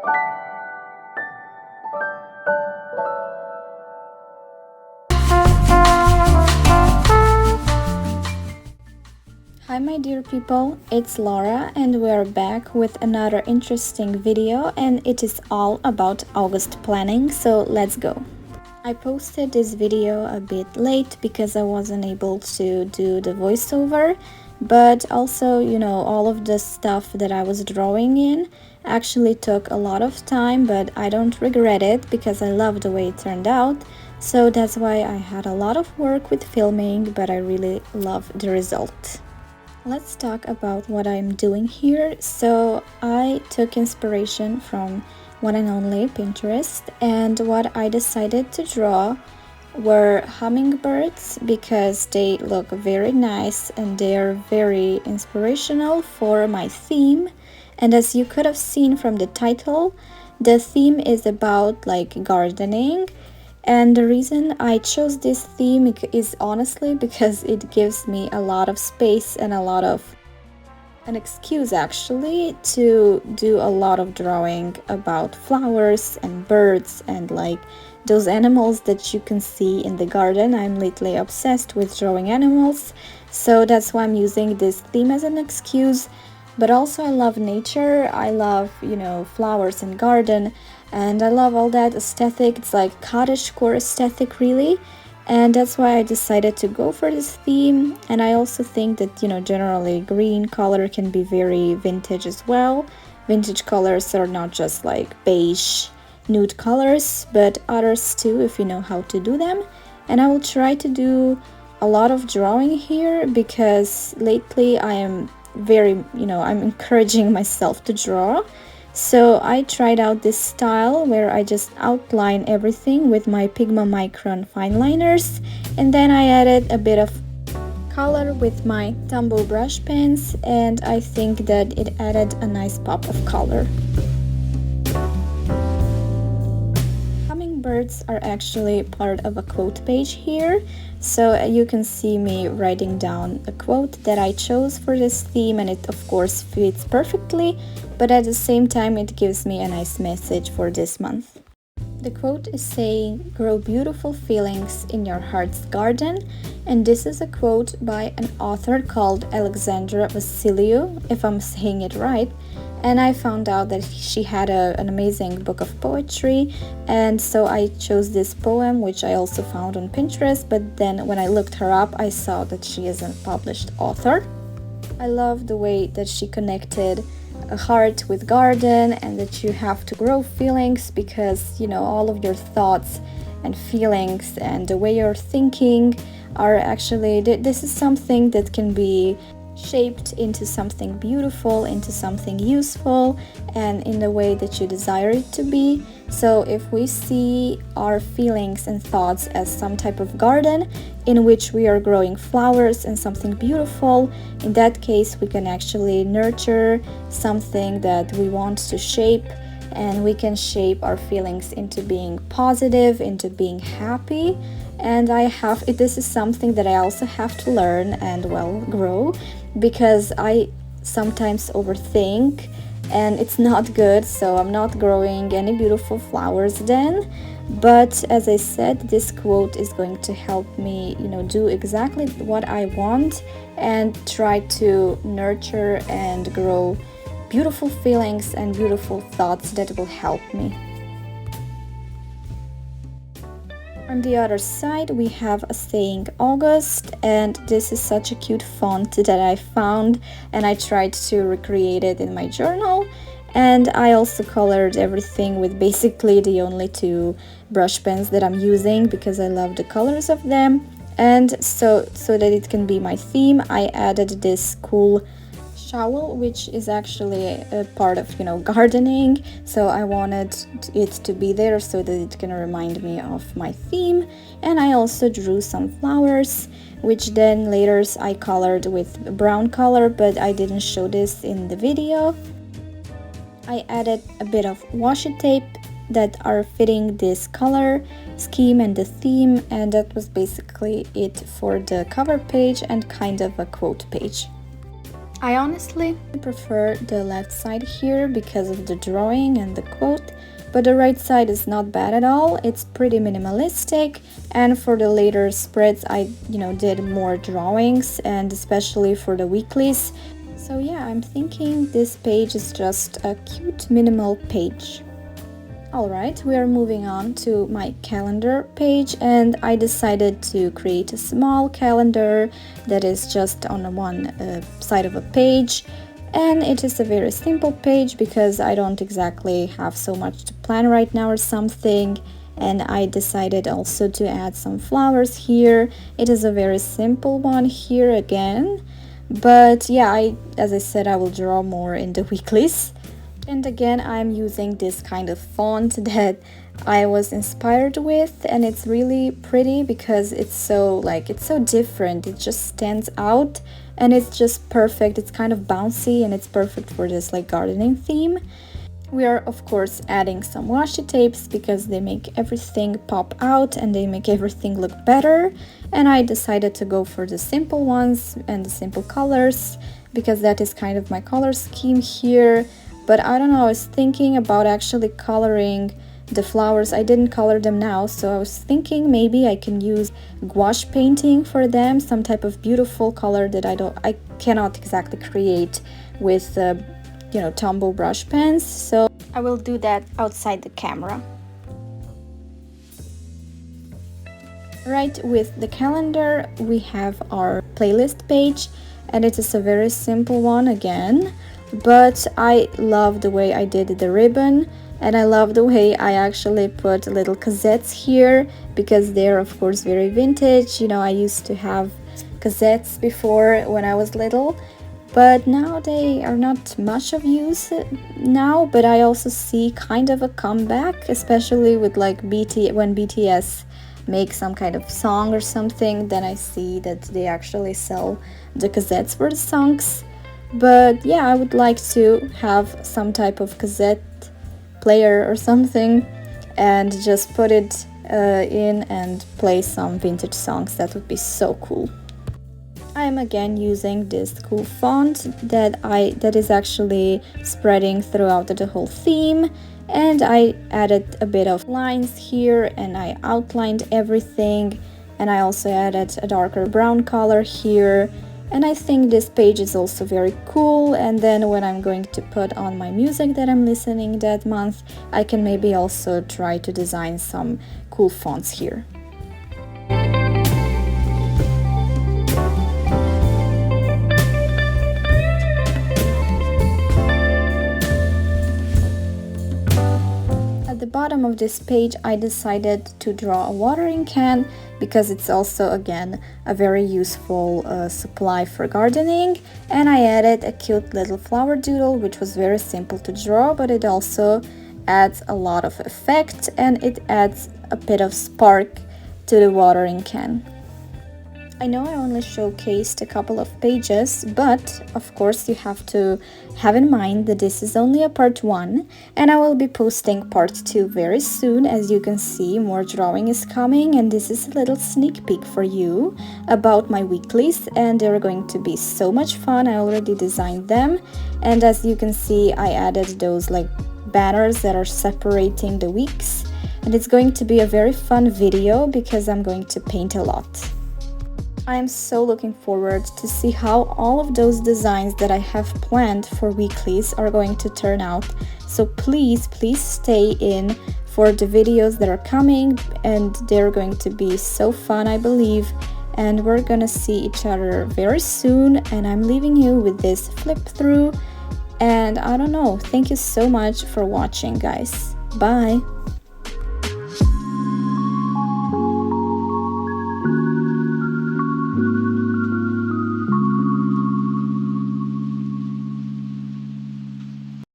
Hi my dear people, it's Laura and we're back with another interesting video, and it is all about August planning, so let's go. I posted this video a bit late because I wasn't able to do the voiceover, but also, all of the stuff that I was drawing in actually took a lot of time, but I don't regret it because I love the way it turned out. So that's why I had a lot of work with filming, but I really love the result. Let's talk about what I'm doing here. So I took inspiration from one and only Pinterest, and what I decided to draw were hummingbirds because they look very nice and they are very inspirational for my theme. And as you could have seen from the title, the theme is about like gardening. And the reason I chose this theme is honestly because it gives me a lot of space and an excuse actually to do a lot of drawing about flowers and birds and like those animals that you can see in the garden. I'm lately obsessed with drawing animals, so that's why I'm using this theme as an excuse. But also I love nature, I love, flowers and garden, and I love all that aesthetic. It's like cottagecore aesthetic really, and that's why I decided to go for this theme. And I also think that, generally green color can be very vintage as well. Vintage colors are not just like beige, nude colors, but others too if you know how to do them. And I will try to do a lot of drawing here because lately I am I'm encouraging myself to draw. So I tried out this style where I just outline everything with my Pigma Micron fine liners, and then I added a bit of color with my Tombow brush pens, and I think that it added a nice pop of color. Hummingbirds are actually part of a quote page here, so you can see me writing down a quote that I chose for this theme, and it of course fits perfectly, but at the same time it gives me a nice message for this month. The quote is saying, "Grow beautiful feelings in your heart's garden," and this is a quote by an author called Alexandra Vassiliou, if I'm saying it right. And I found out that she had an amazing book of poetry, and so I chose this poem, which I also found on Pinterest, but then when I looked her up, I saw that she is a published author. I love the way that she connected a heart with garden, and that you have to grow feelings because, all of your thoughts and feelings and the way you're thinking are actually, this is something that can be shaped into something beautiful, into something useful, and in the way that you desire it to be. So if we see our feelings and thoughts as some type of garden in which we are growing flowers and something beautiful, in that case we can actually nurture something that we want to shape, and we can shape our feelings into being positive, into being happy. And this is something that I also have to learn and grow, because I sometimes overthink and it's not good, so I'm not growing any beautiful flowers then. But as I said, this quote is going to help me, do exactly what I want and try to nurture and grow beautiful feelings and beautiful thoughts that will help me. On the other side, we have a saying August, and this is such a cute font that I found, and I tried to recreate it in my journal. And I also colored everything with basically the only two brush pens that I'm using because I love the colors of them. And so that it can be my theme, I added this cool shawl, which is actually a part of gardening, so I wanted it to be there so that it can remind me of my theme. And I also drew some flowers, which then later I colored with brown color, but I didn't show this in the video. I added a bit of washi tape that are fitting this color scheme and the theme, and that was basically it for the cover page and kind of a quote page. I honestly prefer the left side here because of the drawing and the quote, but the right side is not bad at all. It's pretty minimalistic, and for the later spreads I did more drawings, and especially for the weeklies. So yeah, I'm thinking this page is just a cute minimal page. Alright, we are moving on to my calendar page, and I decided to create a small calendar that is just on one side of a page, and it is a very simple page because I don't exactly have so much to plan right now or something, and I decided also to add some flowers here. It is a very simple one here again, but yeah, as I said, I will draw more in the weeklies. And again, I'm using this kind of font that I was inspired with, and it's really pretty because it's so different. It just stands out and it's just perfect. It's kind of bouncy and it's perfect for this gardening theme. We are of course adding some washi tapes because they make everything pop out and they make everything look better. And I decided to go for the simple ones and the simple colors because that is kind of my color scheme here. But I don't know, I was thinking about actually coloring the flowers. I didn't color them now, so I was thinking maybe I can use gouache painting for them, some type of beautiful color that I cannot exactly create with Tombow brush pens. So I will do that outside the camera. Right, with the calendar we have our playlist page, and it is a very simple one again. But I love the way I did the ribbon, and I love the way I actually put little cassettes here because they're of course very vintage. I used to have cassettes before when I was little, but now they are not much of use now. But I also see kind of a comeback, especially with when BTS make some kind of song or something, then I see that they actually sell the cassettes for the songs. But yeah, I would like to have some type of cassette player or something and just put it in and play some vintage songs. That would be so cool. I am again using this cool font that is actually spreading throughout the whole theme, and I added a bit of lines here and I outlined everything, and I also added a darker brown color here. And I think this page is also very cool, and then when I'm going to put on my music that I'm listening that month, I can maybe also try to design some cool fonts here. At the bottom of this page I decided to draw a watering can because it's also again a very useful supply for gardening, and I added a cute little flower doodle which was very simple to draw, but it also adds a lot of effect and it adds a bit of spark to the watering can. I know I only showcased a couple of pages, but of course you have to have in mind that this is only a part 1, and I will be posting part 2 very soon. As you can see, more drawing is coming, and this is a little sneak peek for you about my weeklies, and they're going to be so much fun. I already designed them, and as you can see, I added those banners that are separating the weeks, and it's going to be a very fun video because I'm going to paint a lot. I am so looking forward to see how all of those designs that I have planned for weeklies are going to turn out. So please stay in for the videos that are coming, and they're going to be so fun, I believe. And we're gonna see each other very soon, and I'm leaving you with this flip through. And I don't know, thank you so much for watching, guys. Bye!